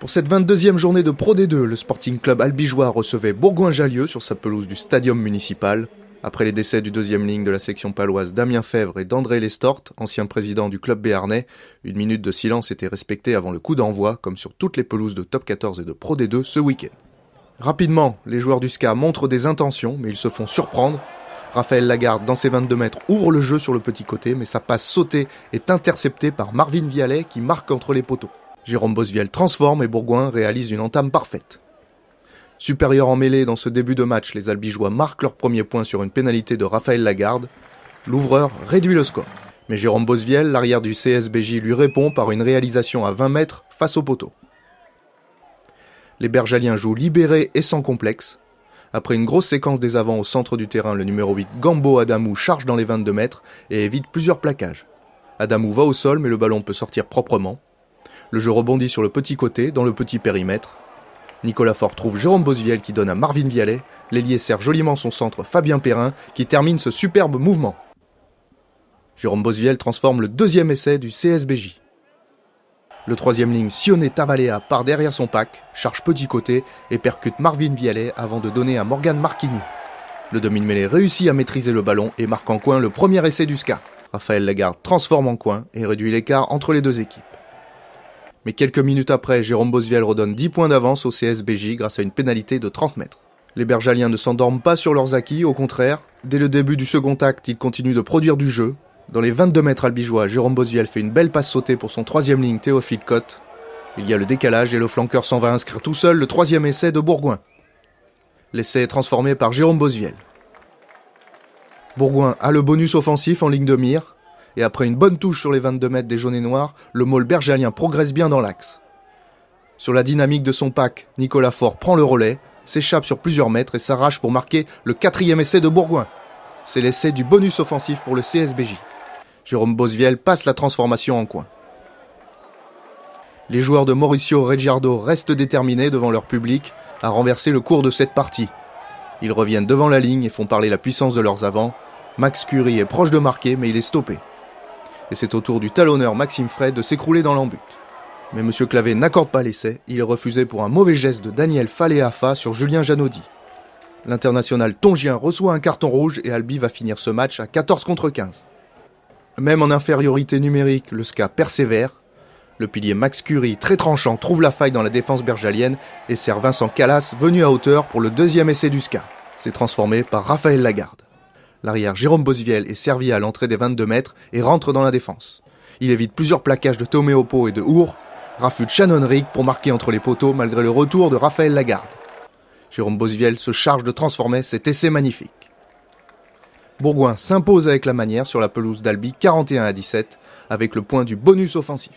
Pour cette 22e journée de Pro D2, le Sporting Club albigeois recevait Bourgoin-Jallieu sur sa pelouse du Stadium municipal. Après les décès du deuxième ligne de la section paloise Damien Fèvre et d'André Lestorte, ancien président du club béarnais, une minute de silence était respectée avant le coup d'envoi, comme sur toutes les pelouses de Top 14 et de Pro D2 ce week-end. Rapidement, les joueurs du SCA montrent des intentions, mais ils se font surprendre. Raphaël Lagarde, dans ses 22 mètres, ouvre le jeu sur le petit côté, mais sa passe sautée est interceptée par Marvin Vialet qui marque entre les poteaux. Jérôme Bosviel transforme et Bourgoin réalise une entame parfaite. Supérieur en mêlée dans ce début de match, les albigeois marquent leur premier point sur une pénalité de Raphaël Lagarde. L'ouvreur réduit le score. Mais Jérôme Bosviel, l'arrière du CSBJ, lui répond par une réalisation à 20 mètres face au poteau. Les Bergaliens jouent libérés et sans complexe. Après une grosse séquence des avants au centre du terrain, le numéro 8 Gambo Adamou charge dans les 22 mètres et évite plusieurs plaquages. Adamou va au sol mais le ballon peut sortir proprement. Le jeu rebondit sur le petit côté, dans le petit périmètre. Nicolas Faure trouve Jérôme Bosviel qui donne à Marvin Vialet. L'ailier sert joliment son centre Fabien Perrin qui termine ce superbe mouvement. Jérôme Bosviel transforme le deuxième essai du CSBJ. Le troisième ligne Sioné Tavalea part derrière son pack, charge petit côté et percute Marvin Vialet avant de donner à Morgan Marchini. Le demi-mêlée réussit à maîtriser le ballon et marque en coin le premier essai du SCA. Raphaël Lagarde transforme en coin et réduit l'écart entre les deux équipes. Mais quelques minutes après, Jérôme Bosviel redonne 10 points d'avance au CSBJ grâce à une pénalité de 30 mètres. Les Bergaliens ne s'endorment pas sur leurs acquis, au contraire. Dès le début du second acte, ils continuent de produire du jeu. Dans les 22 mètres albigeois, Jérôme Bosviel fait une belle passe sautée pour son troisième ligne Théophile Cotte. Il y a le décalage et le flanqueur s'en va inscrire tout seul le troisième essai de Bourgoin. L'essai est transformé par Jérôme Bosviel. Bourgoin a le bonus offensif en ligne de mire. Et après une bonne touche sur les 22 mètres des jaunes et noirs, le môle bergalien progresse bien dans l'axe. Sur la dynamique de son pack, Nicolas Faure prend le relais, s'échappe sur plusieurs mètres et s'arrache pour marquer le quatrième essai de Bourgoin. C'est l'essai du bonus offensif pour le CSBJ. Jérôme Bosviel passe la transformation en coin. Les joueurs de Mauricio Reggiardo restent déterminés devant leur public à renverser le cours de cette partie. Ils reviennent devant la ligne et font parler la puissance de leurs avants. Max Curie est proche de marquer mais il est stoppé. Et c'est au tour du talonneur Maxime Fred de s'écrouler dans l'embut. Mais M. Clavé n'accorde pas l'essai, il est refusé pour un mauvais geste de Daniel Faléafa sur Julien Janaudy. L'international tongien reçoit un carton rouge et Albi va finir ce match à 14 contre 15. Même en infériorité numérique, le SCA persévère. Le pilier Max Curie, très tranchant, trouve la faille dans la défense bergalienne et sert Vincent Calas, venu à hauteur pour le deuxième essai du SCA. C'est transformé par Raphaël Lagarde. L'arrière Jérôme Bosviel est servi à l'entrée des 22 mètres et rentre dans la défense. Il évite plusieurs plaquages de Toméopo et de Our, rafute Shannon Rigg pour marquer entre les poteaux malgré le retour de Raphaël Lagarde. Jérôme Bosviel se charge de transformer cet essai magnifique. Bourgoin s'impose avec la manière sur la pelouse d'Albi 41-17 avec le point du bonus offensif.